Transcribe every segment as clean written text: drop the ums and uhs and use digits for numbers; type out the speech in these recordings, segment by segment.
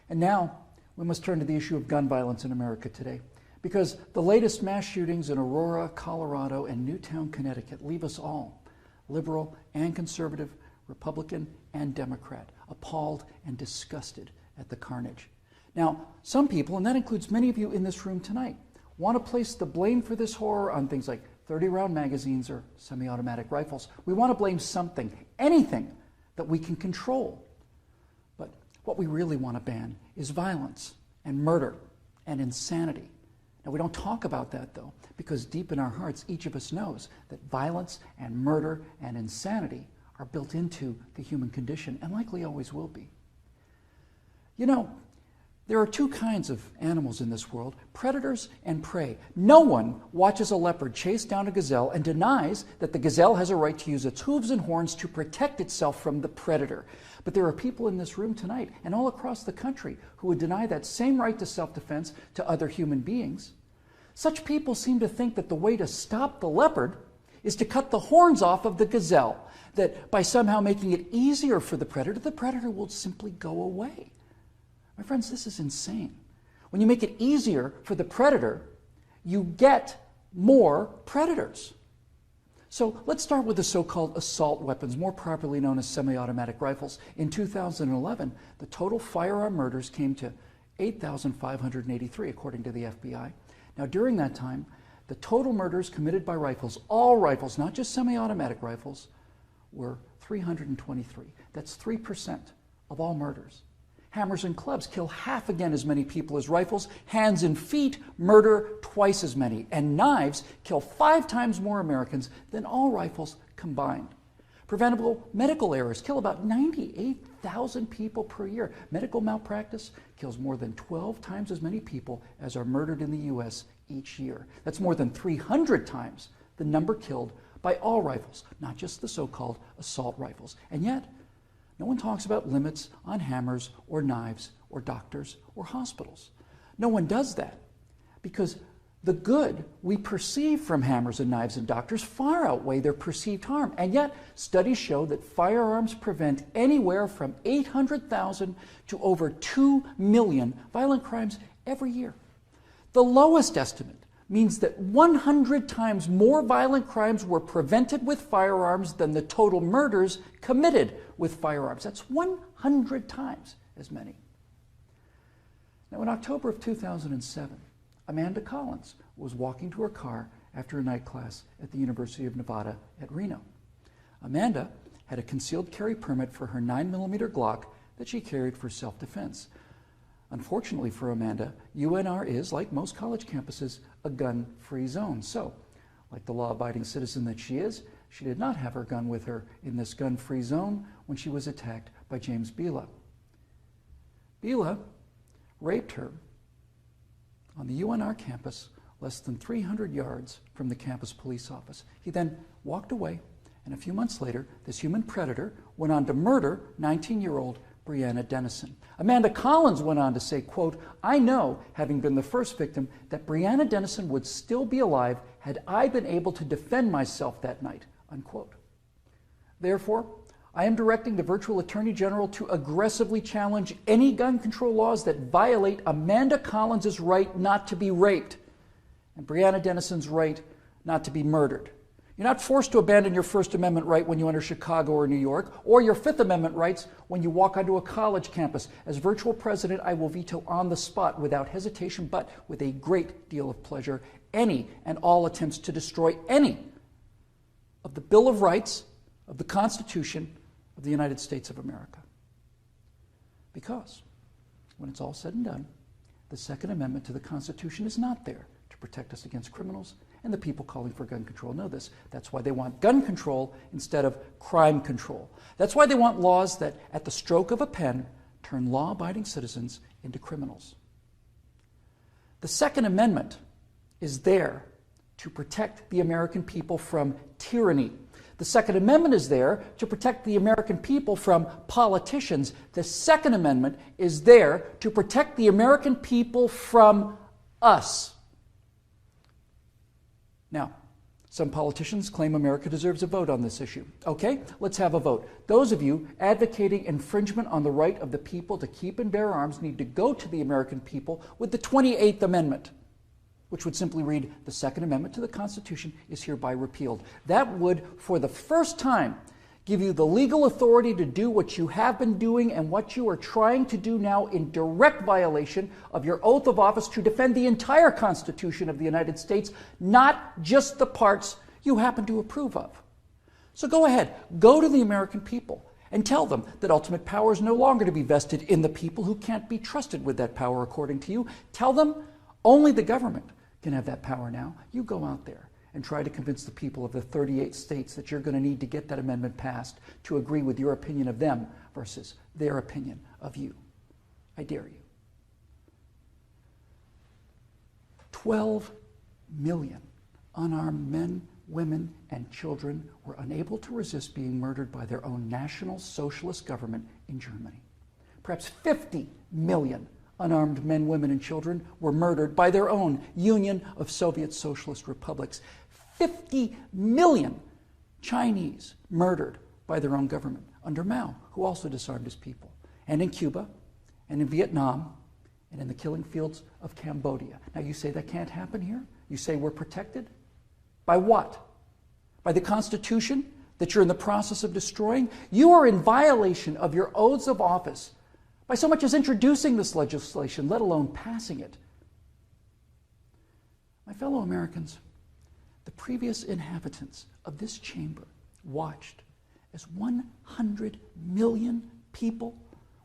And now we must turn to the issue of gun violence in America today, because the latest mass shootings in Aurora, Colorado, and Newtown, Connecticut leave us all, liberal and conservative, Republican and Democrat, appalled and disgusted at the carnage. Now, some people, and that includes many of you in this room tonight, want to place the blame for this horror on things like 30-round magazines or semi-automatic rifles. We want to blame something, anything that we can control. But what we really want to ban is violence and murder and insanity. Now, we don't talk about that, though, because deep in our hearts, each of us knows that violence and murder and insanity are built into the human condition and likely always will be. You know, there are two kinds of animals in this world, predators and prey. No one watches a leopard chase down a gazelle and denies that the gazelle has a right to use its hooves and horns to protect itself from the predator. But there are people in this room tonight and all across the country who would deny that same right to self-defense to other human beings. Such people seem to think that the way to stop the leopard is to cut the horns off of the gazelle, that by somehow making it easier for the predator will simply go away. My friends, this is insane. When you make it easier for the predator, you get more predators. So let's start with the so-called assault weapons, more properly known as semi-automatic rifles. In 2011, the total firearm murders came to 8,583, according to the FBI. Now, during that time, the total murders committed by rifles, all rifles, not just semi-automatic rifles, were 323. That's 3% of all murders. Hammers and clubs kill half again as many people as rifles. Hands and feet murder twice as many. And knives kill 5 times more Americans than all rifles combined. Preventable medical errors kill about 98,000 people per year. Medical malpractice kills more than 12 times as many people as are murdered in the U.S. each year. That's more than 300 times the number killed by all rifles, not just the so-called assault rifles. And yet, no one talks about limits on hammers or knives or doctors or hospitals. No one does that because the good we perceive from hammers and knives and doctors far outweigh their perceived harm. And yet, studies show that firearms prevent anywhere from 800,000 to over 2 million violent crimes every year. The lowest estimate means that 100 times more violent crimes were prevented with firearms than the total murders committed with firearms. That's 100 times as many. Now, in October of 2007, Amanda Collins was walking to her car after a night class at the University of Nevada at Reno. Amanda had a concealed carry permit for her 9mm Glock that she carried for self-defense. Unfortunately for Amanda, UNR is, like most college campuses, a gun-free zone. So, like the law-abiding citizen that she is, she did not have her gun with her in this gun-free zone when she was attacked by James Bila. Bila raped her on the UNR campus less than 300 yards from the campus police office. He then walked away, and a few months later, this human predator went on to murder 19-year-old Breonna Dennison. Amanda Collins went on to say, quote, "I know, having been the first victim, that Breonna Dennison would still be alive had I been able to defend myself that night," unquote. Therefore, I am directing the virtual Attorney General to aggressively challenge any gun control laws that violate Amanda Collins' right not to be raped and Breonna Dennison's right not to be murdered. You're not forced to abandon your First Amendment right when you enter Chicago or New York, or your Fifth Amendment rights when you walk onto a college campus. As virtual president, I will veto on the spot, without hesitation, but with a great deal of pleasure, any and all attempts to destroy any of the Bill of Rights of the Constitution of the United States of America. Because, when it's all said and done, the Second Amendment to the Constitution is not there to protect us against criminals, and the people calling for gun control know this. That's why they want gun control instead of crime control. That's why they want laws that, at the stroke of a pen, turn law-abiding citizens into criminals. The Second Amendment is there to protect the American people from tyranny. The Second Amendment is there to protect the American people from politicians. The Second Amendment is there to protect the American people from us. Now, Some politicians claim America deserves a vote on this issue. Okay, let's have a vote. Those of you advocating infringement on the right of the people to keep and bear arms need to go to the American people with the 28th Amendment, which would simply read, the Second Amendment to the Constitution is hereby repealed. That would, for the first time, give you the legal authority to do what you have been doing and what you are trying to do now in direct violation of your oath of office to defend the entire Constitution of the United States, not just the parts you happen to approve of. So go ahead, go to the American people and tell them that ultimate power is no longer to be vested in the people who can't be trusted with that power according to you. Tell them only the government can have that power now. You go out there and try to convince the people of the 38 states that you're going to need to get that amendment passed to agree with your opinion of them versus their opinion of you. I dare you. 12 million unarmed men, women, and children were unable to resist being murdered by their own National Socialist government in Germany. Perhaps 50 million unarmed men, women, and children were murdered by their own Union of Soviet Socialist Republics. 50 million Chinese murdered by their own government under Mao, who also disarmed his people. And in Cuba, and in Vietnam, and in the killing fields of Cambodia. Now you say that can't happen here? You say we're protected? By what? By the Constitution that you're in the process of destroying? You are in violation of your oaths of office by so much as introducing this legislation, let alone passing it. My fellow Americans, the previous inhabitants of this chamber watched as 100 million people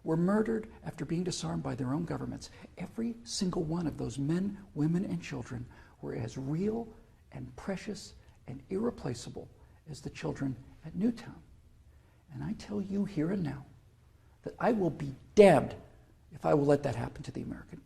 were murdered after being disarmed by their own governments. Every single one of those men, women, and children were as real and precious and irreplaceable as the children at Newtown. And I tell you here and now that I will be damned if I will let that happen to the American